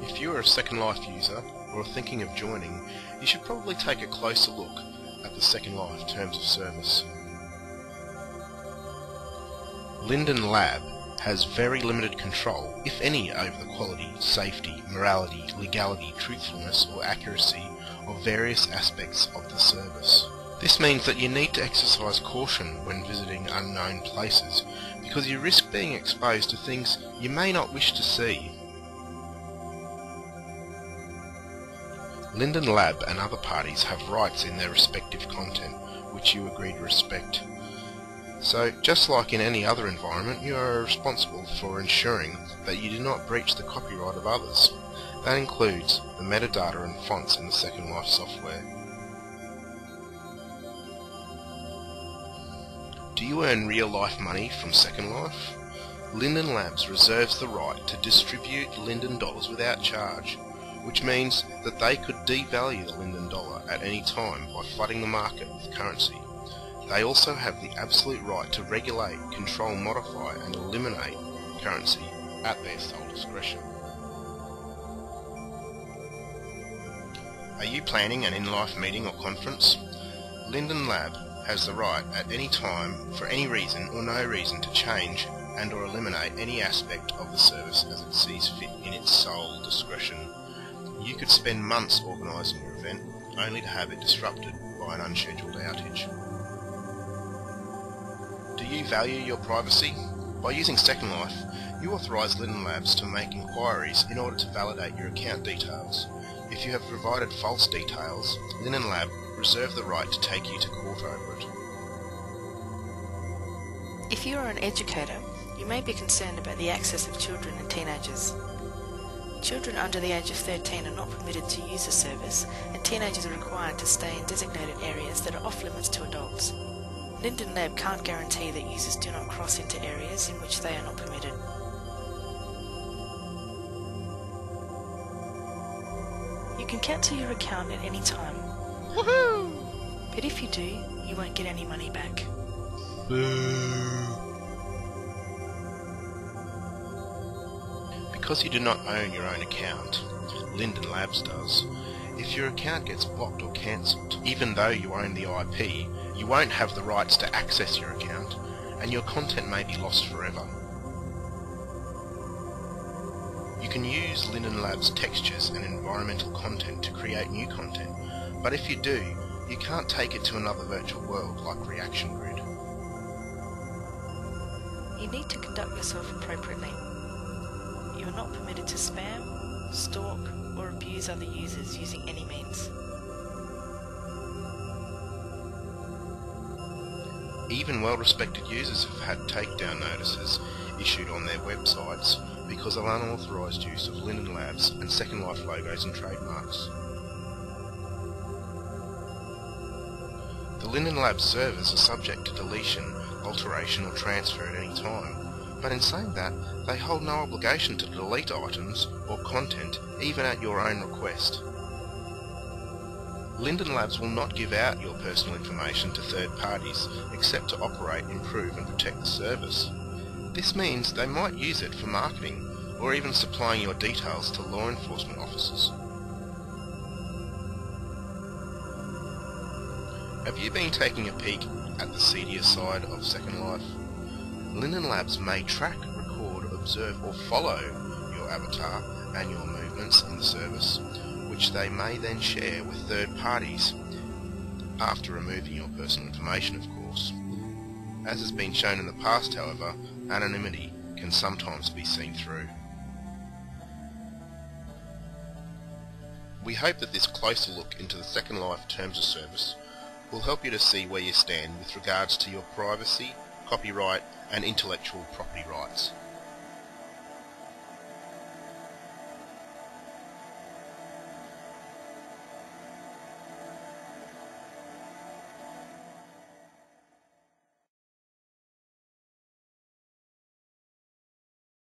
If you are a Second Life user or are thinking of joining, you should probably take a closer look at the Second Life Terms of Service. Linden Lab has very limited control, if any, over the quality, safety, morality, legality, truthfulness or accuracy of various aspects of the service. This means that you need to exercise caution when visiting unknown places, because you risk being exposed to things you may not wish to see. Linden Lab and other parties have rights in their respective content, which you agree to respect. So, just like in any other environment, you are responsible for ensuring that you do not breach the copyright of others. That includes the metadata and fonts in the Second Life software. Do you earn real-life money from Second Life? Linden Labs reserves the right to distribute Linden dollars without charge, which means that they could devalue the Linden dollar at any time by flooding the market with currency. They also have the absolute right to regulate, control, modify and eliminate currency at their sole discretion. Are you planning an in-life meeting or conference? Linden Lab has the right at any time, for any reason or no reason, to change and or eliminate any aspect of the service as it sees fit in its sole discretion. You could spend months organising your event, only to have it disrupted by an unscheduled outage. Do you value your privacy? By using Second Life, you authorise Linden Labs to make inquiries in order to validate your account details. If you have provided false details, Linden Lab reserve the right to take you to court over it. If you are an educator, you may be concerned about the access of children and teenagers. Children under the age of 13 are not permitted to use the service, and teenagers are required to stay in designated areas that are off limits to adults. Linden Lab can't guarantee that users do not cross into areas in which they are not permitted. You can cancel your account at any time. Woohoo! But if you do, you won't get any money back. Because you do not own your own account, Linden Labs does. If your account gets blocked or cancelled, even though you own the IP, you won't have the rights to access your account, and your content may be lost forever. You can use Linden Labs textures and environmental content to create new content, but if you do, you can't take it to another virtual world like Reaction Grid. You need to conduct yourself appropriately. You are not permitted to spam, stalk, or abuse other users using any means. Even well-respected users have had takedown notices issued on their websites because of unauthorised use of Linden Labs and Second Life logos and trademarks. The Linden Labs servers are subject to deletion, alteration or transfer at any time, but in saying that, they hold no obligation to delete items or content even at your own request. Linden Labs will not give out your personal information to third parties except to operate, improve and protect the service. This means they might use it for marketing or even supplying your details to law enforcement officers. Have you been taking a peek at the seedier side of Second Life? Linden Labs may track, record, observe or follow your avatar and your movements in the service, which they may then share with third parties after removing your personal information, of course. As has been shown in the past, however, anonymity can sometimes be seen through. We hope that this closer look into the Second Life Terms of Service will help you to see where you stand with regards to your privacy, copyright and intellectual property rights.